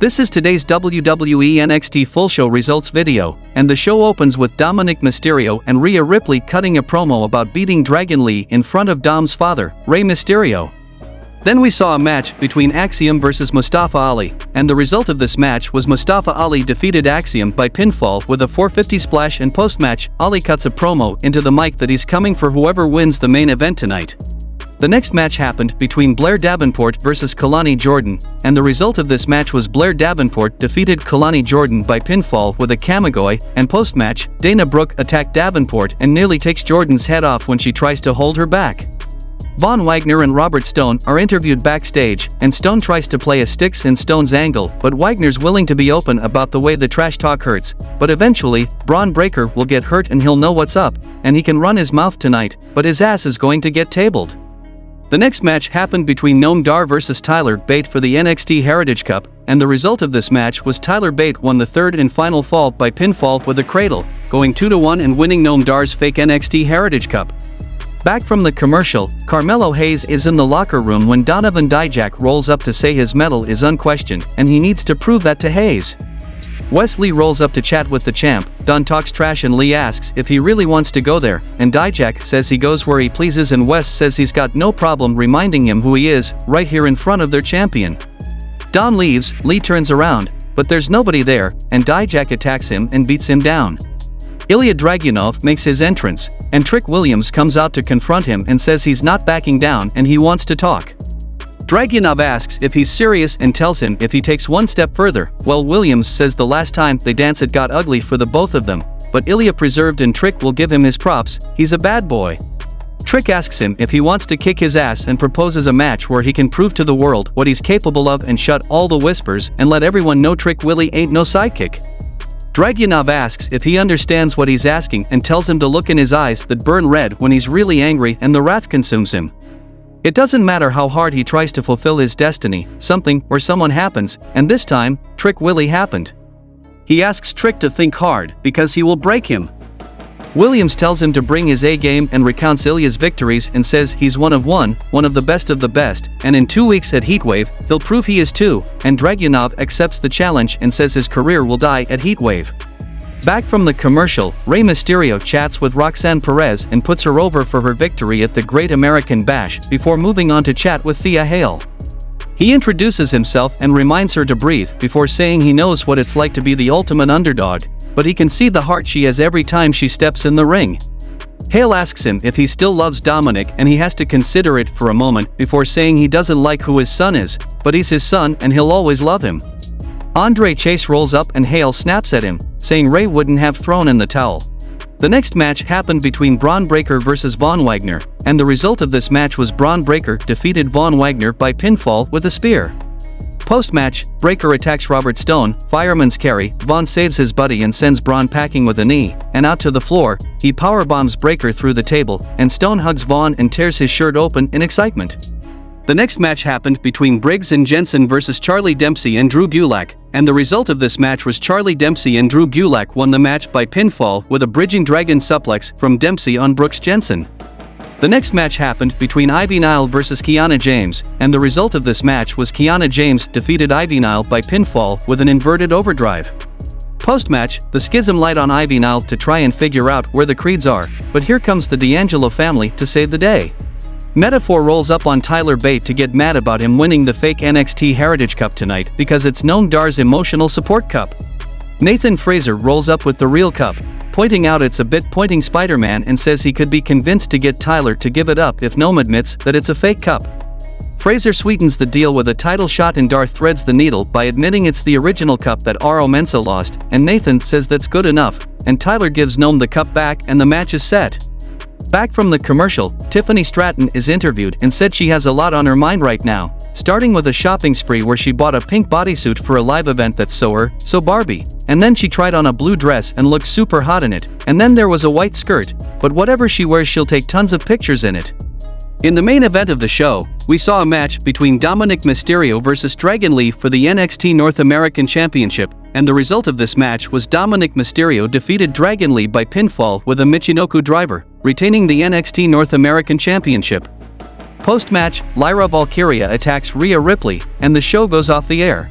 This is today's WWE NXT full show results video, and the show opens with Dominik Mysterio and Rhea Ripley cutting a promo about beating Dragon Lee in front of Dom's father, Rey Mysterio. Then we saw a match between Axiom vs Mustafa Ali, and the result of this match was Mustafa Ali defeated Axiom by pinfall with a 450 splash, and post-match, Ali cuts a promo into the mic that he's coming for whoever wins the main event tonight. The next match happened between Blair Davenport vs Kalani Jordan, and the result of this match was Blair Davenport defeated Kalani Jordan by pinfall with a Kamigoye, and post-match, Dana Brooke attacked Davenport and nearly takes Jordan's head off when she tries to hold her back. Von Wagner and Robert Stone are interviewed backstage, and Stone tries to play a sticks and stones angle, but Wagner's willing to be open about the way the trash talk hurts, but eventually, Braun Breaker will get hurt and he'll know what's up, and he can run his mouth tonight, but his ass is going to get tabled. The next match happened between Noam Dar vs Tyler Bate for the NXT Heritage Cup, and the result of this match was Tyler Bate won the third and final fall by pinfall with a cradle, going 2-1 and winning Noam Dar's fake NXT Heritage Cup. Back from the commercial, Carmelo Hayes is in the locker room when Donovan Dijak rolls up to say his medal is unquestioned and he needs to prove that to Hayes. Wes Lee rolls up to chat with the champ. Don talks trash and Lee asks if he really wants to go there, and Dijak says he goes where he pleases, and Wes says he's got no problem reminding him who he is, right here in front of their champion. Don leaves, Lee turns around, but there's nobody there, and Dijak attacks him and beats him down. Ilya Dragunov makes his entrance, and Trick Williams comes out to confront him and says he's not backing down and he wants to talk. Dragunov asks if he's serious and tells him if he takes one step further, well, Williams says the last time they danced it got ugly for the both of them, but Ilya preserved and Trick will give him his props, he's a bad boy. Trick asks him if he wants to kick his ass and proposes a match where he can prove to the world what he's capable of and shut all the whispers and let everyone know Trick Willie ain't no sidekick. Dragunov asks if he understands what he's asking and tells him to look in his eyes that burn red when he's really angry and the wrath consumes him. It doesn't matter how hard he tries to fulfill his destiny, something or someone happens, and this time, Trick Willie happened. He asks Trick to think hard, because he will break him. Williams tells him to bring his A game and recounts Ilya's victories and says he's one of the best, and in 2 weeks at Heatwave, he'll prove he is too, and Dragunov accepts the challenge and says his career will die at Heatwave. Back from the commercial, Rey Mysterio chats with Roxanne Perez and puts her over for her victory at the Great American Bash before moving on to chat with Thea Hale. He introduces himself and reminds her to breathe before saying he knows what it's like to be the ultimate underdog, but he can see the heart she has every time she steps in the ring. Hale asks him if he still loves Dominik, and he has to consider it for a moment before saying he doesn't like who his son is, but he's his son and he'll always love him. Andre Chase rolls up and Hale snaps at him, saying Rey wouldn't have thrown in the towel. The next match happened between Braun Breaker vs Von Wagner, and the result of this match was Braun Breaker defeated Von Wagner by pinfall with a spear. Post-match, Breaker attacks Robert Stone, fireman's carry, Von saves his buddy and sends Braun packing with a knee, and out to the floor, he powerbombs Breaker through the table, and Stone hugs Von and tears his shirt open in excitement. The next match happened between Briggs and Jensen vs Charlie Dempsey and Drew Gulak, and the result of this match was Charlie Dempsey and Drew Gulak won the match by pinfall with a bridging dragon suplex from Dempsey on Brooks Jensen. The next match happened between Ivy Nile vs Kiana James, and the result of this match was Kiana James defeated Ivy Nile by pinfall with an inverted overdrive. Post-match, the Schism light on Ivy Nile to try and figure out where the Creeds are, but here comes the D'Angelo family to save the day. Metaphor rolls up on Tyler Bate to get mad about him winning the fake NXT Heritage Cup tonight because it's Noam Dar's emotional support cup. Nathan Fraser rolls up with the real cup, pointing out it's a bit pointing Spider-Man, and says he could be convinced to get Tyler to give it up if Noam admits that it's a fake cup. Fraser sweetens the deal with a title shot and Dar threads the needle by admitting it's the original cup that Aro Mensah lost, and Nathan says that's good enough, and Tyler gives Noam the cup back and the match is set. Back from the commercial, Tiffany Stratton is interviewed and said she has a lot on her mind right now, starting with a shopping spree where she bought a pink bodysuit for a live event that's so Barbie, and then she tried on a blue dress and looked super hot in it, and then there was a white skirt, but whatever she wears she'll take tons of pictures in it. In the main event of the show, we saw a match between Dominik Mysterio vs Dragon Lee for the NXT North American Championship, and the result of this match was Dominik Mysterio defeated Dragon Lee by pinfall with a Michinoku driver, retaining the NXT North American Championship. Post-match, Lyra Valkyria attacks Rhea Ripley, and the show goes off the air.